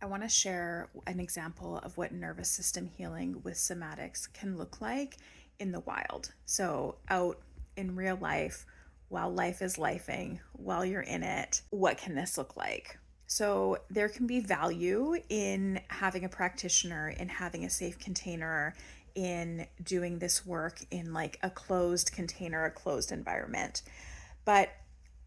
I want to share an example of what nervous system healing with somatics can look like in the wild. So, out in real life, while life is lifing, while you're in it, what can this look like? So, there can be value in having a practitioner, in having a safe container, in doing this work in like a closed container, a closed environment. But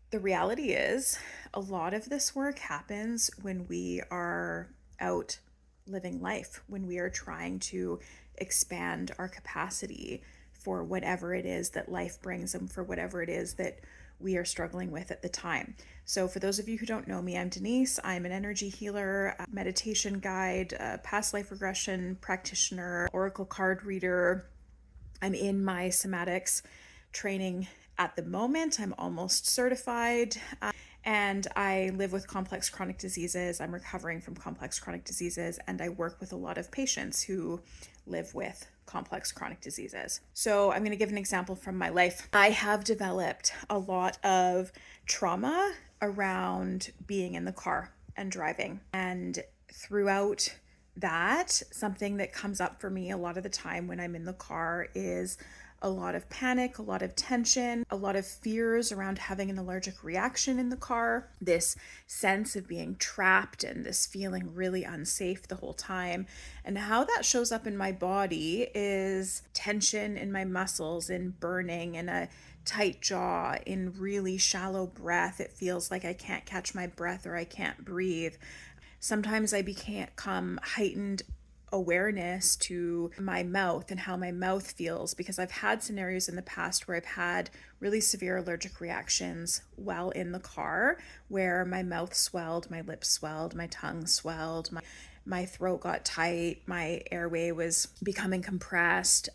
the reality is, a lot of this work happens when we are out living life, when we are trying to expand our capacity for whatever it is that life brings and for whatever it is that we are struggling with at the time. So, for those of you who don't know me, I'm Denise. I'm an energy healer, a meditation guide, a past life regression practitioner, oracle card reader. I'm in my somatics training at the moment. I'm almost certified. And I live with complex chronic diseases. I'm recovering from complex chronic diseases, and I work with a lot of patients who live with complex chronic diseases. So, I'm going to give an example from my life. I have developed a lot of trauma around being in the car and driving. And throughout that, something that comes up for me a lot of the time when I'm in the car is a lot of panic, a lot of tension, a lot of fears around having an allergic reaction in the car, this sense of being trapped and this feeling really unsafe the whole time. And how that shows up in my body is tension in my muscles, in burning, in a tight jaw, in really shallow breath. It feels like I can't catch my breath or I can't breathe. Sometimes I become heightened awareness to my mouth and how my mouth feels, because I've had scenarios in the past where I've had really severe allergic reactions while in the car, where my mouth swelled, my lips swelled, my tongue swelled, my throat got tight, my airway was becoming compressed.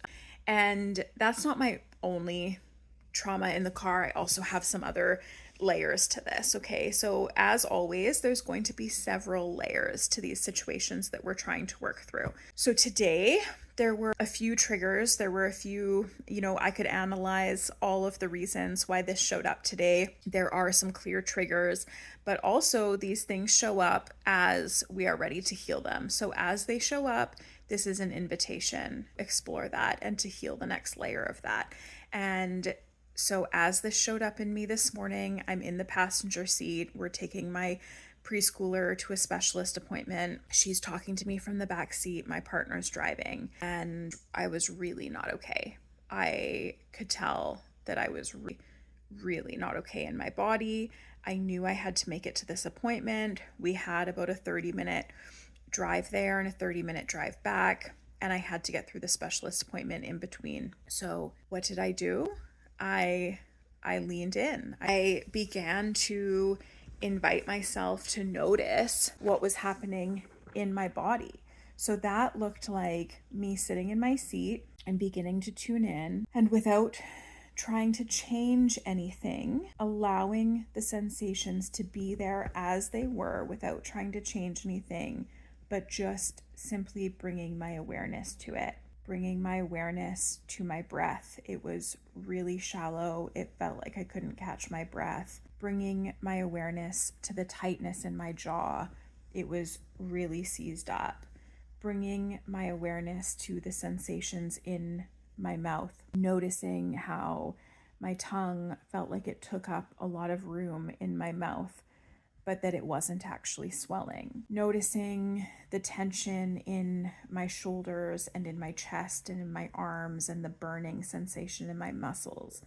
And that's not my only trauma in the car. I also have some other layers to this. Okay, so as always, there's going to be several layers to these situations that we're trying to work through. So today, there were a few triggers. There were a few, I could analyze all of the reasons why this showed up today. There are some clear triggers, but also these things show up as we are ready to heal them. So as they show up, this is an invitation, explore that and to heal the next layer of that. And so as this showed up in me this morning, I'm in the passenger seat. We're taking my preschooler to a specialist appointment. She's talking to me from the back seat. My partner's driving, and I was really not okay. I could tell that I was really not okay in my body. I knew I had to make it to this appointment. We had about a 30-minute drive there and a 30-minute drive back, and I had to get through the specialist appointment in between. So what did I do? I leaned in. I began to invite myself to notice what was happening in my body. So that looked like me sitting in my seat and beginning to tune in, and without trying to change anything, allowing the sensations to be there as they were without trying to change anything, but just simply bringing my awareness to it. Bringing my awareness to my breath. It was really shallow. It felt like I couldn't catch my breath. Bringing my awareness to the tightness in my jaw. It was really seized up. Bringing my awareness to the sensations in my mouth. Noticing how my tongue felt like it took up a lot of room in my mouth, but that it wasn't actually swelling. Noticing the tension in my shoulders and in my chest and in my arms and the burning sensation in my muscles.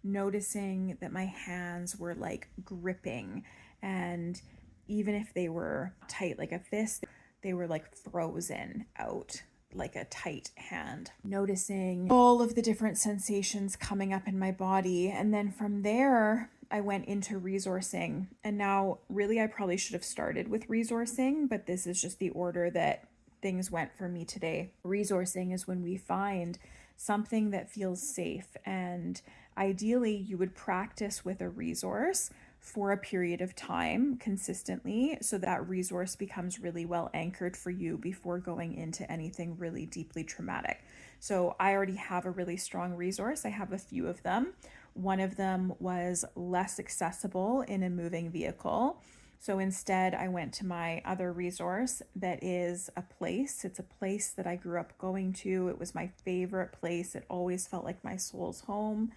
Noticing that my hands were like gripping, and even if they were tight like a fist, they were like frozen out like a tight hand. Noticing all of the different sensations coming up in my body. And then from there, I went into resourcing. And now, really, I probably should have started with resourcing, but this is just the order that things went for me today. Resourcing is when we find something that feels safe, and ideally, you would practice with a resource for a period of time consistently, so that resource becomes really well anchored for you before going into anything really deeply traumatic. So I already have a really strong resource. I have a few of them. One of them was less accessible in a moving vehicle. So instead, I went to my other resource that is a place. It's a place that I grew up going to. It was my favorite place. It always felt like my soul's home.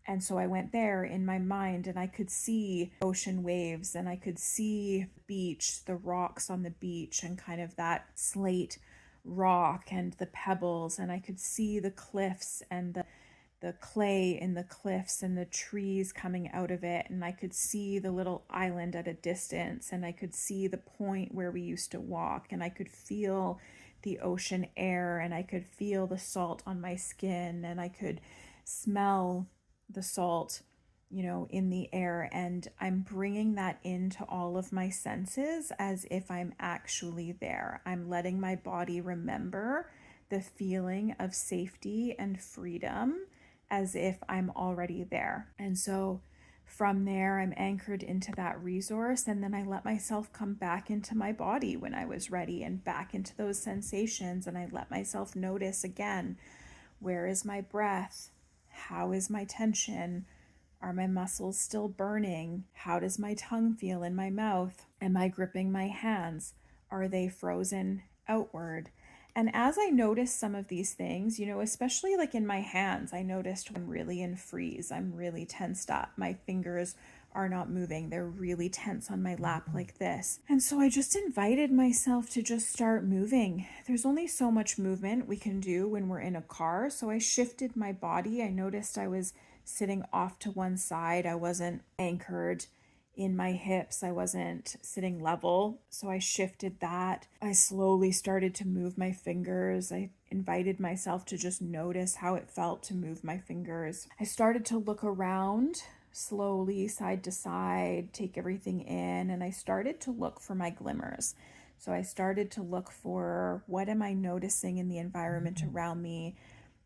And so I went there in my mind and I could see ocean waves and I could see the beach, the rocks on the beach, and kind of that slate rock and the pebbles. And I could see the cliffs and the clay in the cliffs and the trees coming out of it. And I could see the little island at a distance. And I could see the point where we used to walk. And I could feel the ocean air. And I could feel the salt on my skin. And I could smell the salt, in the air. And I'm bringing that into all of my senses as if I'm actually there. I'm letting my body remember the feeling of safety and freedom as if I'm already there. And so from there, I'm anchored into that resource. And then I let myself come back into my body when I was ready and back into those sensations. And I let myself notice again, where is my breath? How is my tension? Are my muscles still burning? How does my tongue feel in my mouth? Am I gripping my hands? Are they frozen outward? And as I noticed some of these things, especially like in my hands, I noticed I'm really in freeze. I'm really tensed up. My fingers are not moving. They're really tense on my lap like this. And so I just invited myself to just start moving. There's only so much movement we can do when we're in a car. So I shifted my body. I noticed I was sitting off to one side. I wasn't anchored in my hips. I wasn't sitting level. So I shifted that. I slowly started to move my fingers. I invited myself to just notice how it felt to move my fingers. I started to look around slowly, side to side, take everything in, and I started to look for my glimmers. So I started to look for, what am I noticing in the environment around me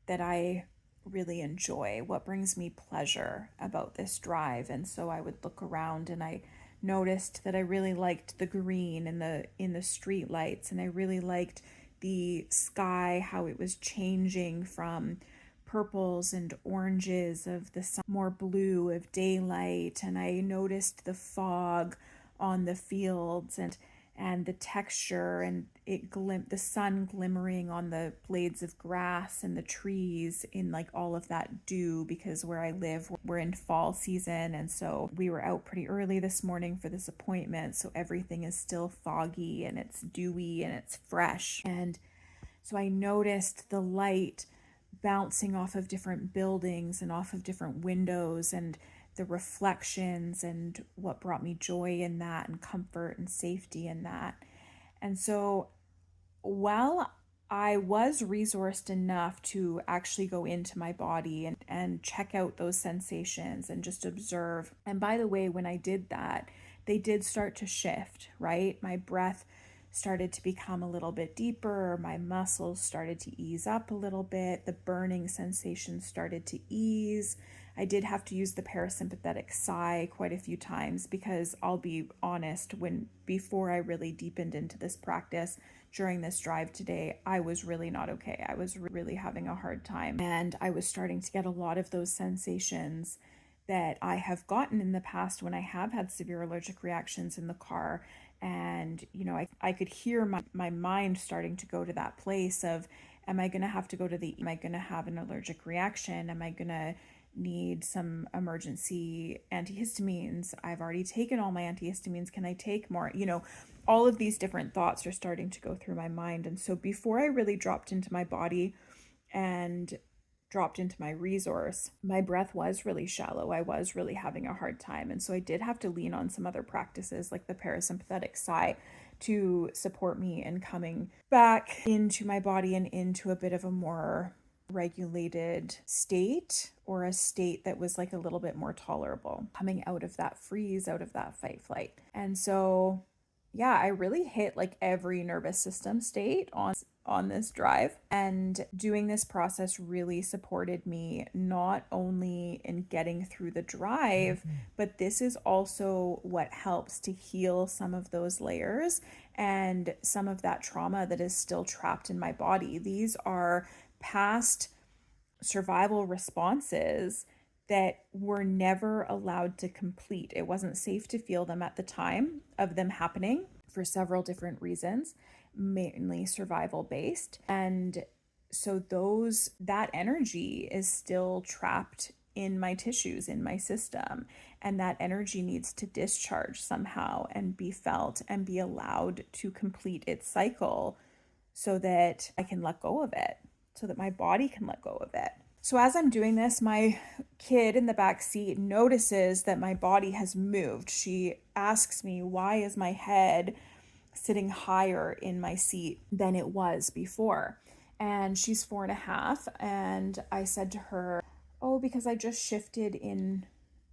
that I really enjoy? What brings me pleasure about this drive? And so I would look around and I noticed that I really liked the green in the street lights, and I really liked the sky, how it was changing from purples and oranges of the sun, more blue of daylight. And I noticed the fog on the fields and the texture, and the sun glimmering on the blades of grass and the trees in like all of that dew, because where I live, we're in fall season. And so we were out pretty early this morning for this appointment. So everything is still foggy and it's dewy and it's fresh. And so I noticed the light bouncing off of different buildings and off of different windows, and the reflections, and what brought me joy in that, and comfort and safety in that. And so while I was resourced enough to actually go into my body and check out those sensations and just observe. And by the way, when I did that, they did start to shift, right? My breath started to become a little bit deeper. My muscles started to ease up a little bit. The burning sensation started to ease. I did have to use the parasympathetic sigh quite a few times, because I'll be honest, before I really deepened into this practice during this drive today, I was really not okay. I was really having a hard time, and I was starting to get a lot of those sensations that I have gotten in the past when I have had severe allergic reactions in the car. And, I could hear my mind starting to go to that place of, am I going to have to am I going to have an allergic reaction? Am I going to need some emergency antihistamines? I've already taken all my antihistamines. Can I take more? All of these different thoughts are starting to go through my mind. And so before I really dropped into my body and dropped into my resource, my breath was really shallow. I was really having a hard time. And so I did have to lean on some other practices like the parasympathetic sigh to support me in coming back into my body and into a bit of a more regulated state, or a state that was like a little bit more tolerable, coming out of that freeze, out of that fight flight. And so yeah, I really hit like every nervous system state on this drive, and doing this process really supported me, not only in getting through the drive, but this is also what helps to heal some of those layers and some of that trauma that is still trapped in my body. These are past survival responses that were never allowed to complete. It wasn't safe to feel them at the time of them happening for several different reasons, mainly survival based. And so that energy is still trapped in my tissues, in my system, and that energy needs to discharge somehow and be felt and be allowed to complete its cycle so that I can let go of it, so that my body can let go of it. So as I'm doing this, my kid in the back seat notices that my body has moved. She asks me, why is my head sitting higher in my seat than it was before? And she's 4.5. And I said to her, oh, because I just shifted in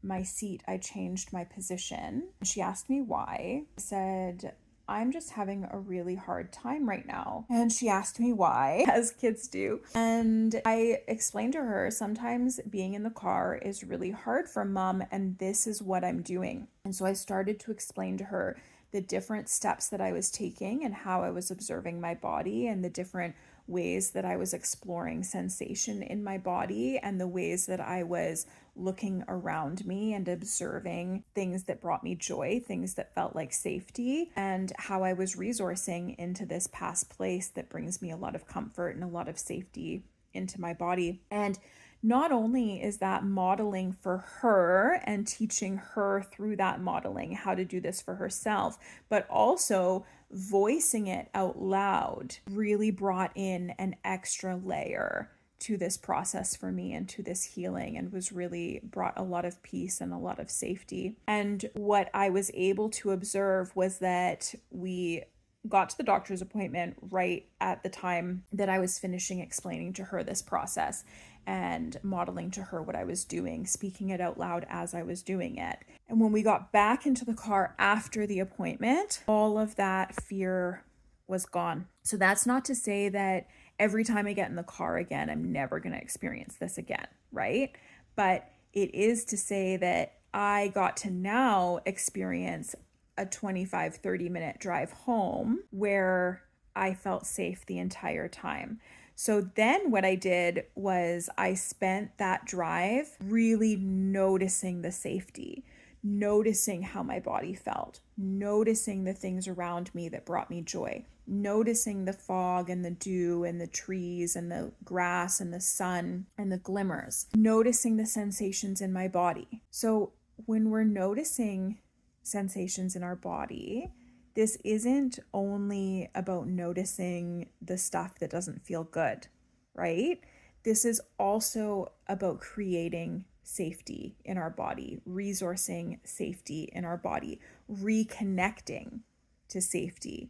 my seat. I changed my position. She asked me why. I said, I'm just having a really hard time right now. And she asked me why, as kids do. And I explained to her, sometimes being in the car is really hard for mom, and this is what I'm doing. And so I started to explain to her the different steps that I was taking and how I was observing my body and the different ways that I was exploring sensation in my body and the ways that I was looking around me and observing things that brought me joy, things that felt like safety, and how I was resourcing into this past place that brings me a lot of comfort and a lot of safety into my body. And not only is that modeling for her and teaching her through that modeling how to do this for herself, but also voicing it out loud really brought in an extra layer to this process for me and to this healing, and was really brought a lot of peace and a lot of safety. And what I was able to observe was that we got to the doctor's appointment right at the time that I was finishing explaining to her this process and modeling to her what I was doing, speaking it out loud as I was doing it. And when we got back into the car after the appointment, all of that fear was gone. So that's not to say that every time I get in the car again, I'm never going to experience this again, right? But it is to say that I got to now experience a 25-30 minute drive home where I felt safe the entire time. So then what I did was I spent that drive really noticing the safety, noticing how my body felt, noticing the things around me that brought me joy, noticing the fog and the dew and the trees and the grass and the sun and the glimmers, noticing the sensations in my body. So when we're noticing sensations in our body, this isn't only about noticing the stuff that doesn't feel good, right? This is also about creating safety in our body, resourcing safety in our body, reconnecting to safety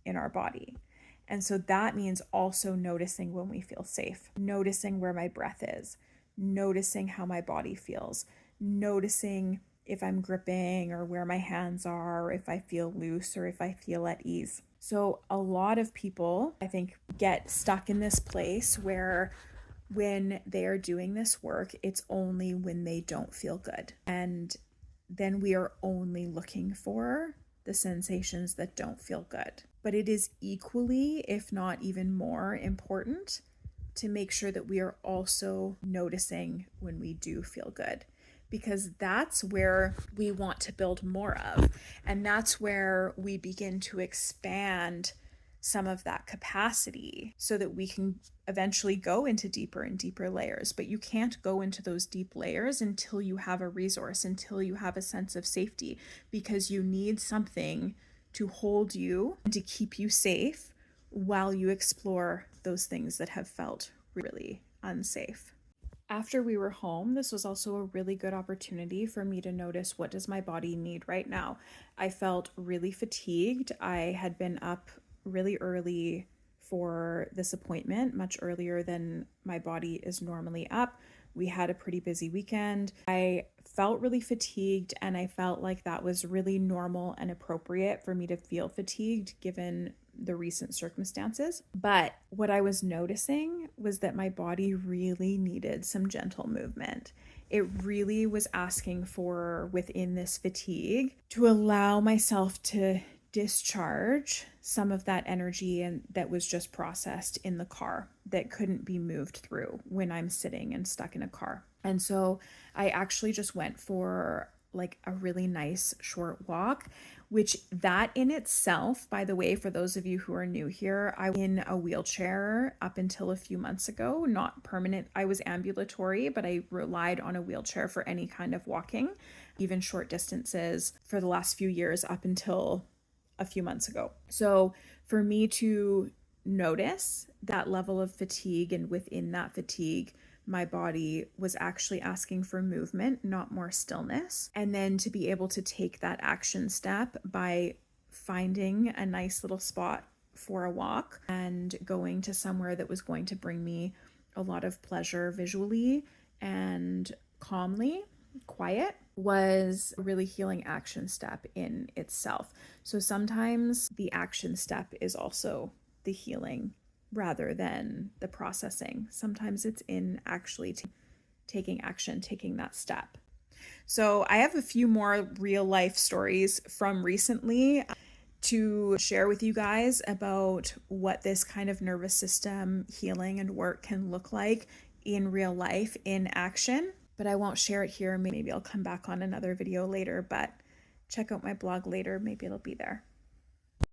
in our body. And so that means also noticing when we feel safe, noticing where my breath is, noticing how my body feels, noticing if I'm gripping or where my hands are, or if I feel loose or if I feel at ease. So a lot of people, I think, get stuck in this place where when they are doing this work, it's only when they don't feel good. And then we are only looking for the sensations that don't feel good. But it is equally, if not even more important, to make sure that we are also noticing when we do feel good, because that's where we want to build more of. And that's where we begin to expand some of that capacity so that we can eventually go into deeper and deeper layers. But you can't go into those deep layers until you have a resource, until you have a sense of safety, because you need something to hold you and to keep you safe while you explore those things that have felt really unsafe. After we were home, this was also a really good opportunity for me to notice, what does my body need right now? I felt really fatigued. I had been up really early for this appointment, much earlier than my body is normally up. We had a pretty busy weekend. I felt really fatigued, and I felt like that was really normal and appropriate for me to feel fatigued given the recent circumstances. But what I was noticing was that my body really needed some gentle movement. It really was asking for, within this fatigue, to allow myself to discharge some of that energy and that was just processed in the car that couldn't be moved through when I'm sitting and stuck in a car. And so I actually just went for like a really nice short walk, which that in itself, by the way, for those of you who are new here, I was in a wheelchair up until a few months ago, not permanent. I was ambulatory, but I relied on a wheelchair for any kind of walking, even short distances for the last few years up until a few months ago. So for me to notice that level of fatigue, and within that fatigue, my body was actually asking for movement, not more stillness. And then to be able to take that action step by finding a nice little spot for a walk and going to somewhere that was going to bring me a lot of pleasure visually and calmly, quiet, was a really healing action step in itself. So sometimes the action step is also the healing rather than the processing. Sometimes it's in actually taking action, taking that step. So I have a few more real life stories from recently to share with you guys about what this kind of nervous system healing and work can look like in real life in action. But I won't share it here. Maybe I'll come back on another video later, but check out my blog later. Maybe it'll be there.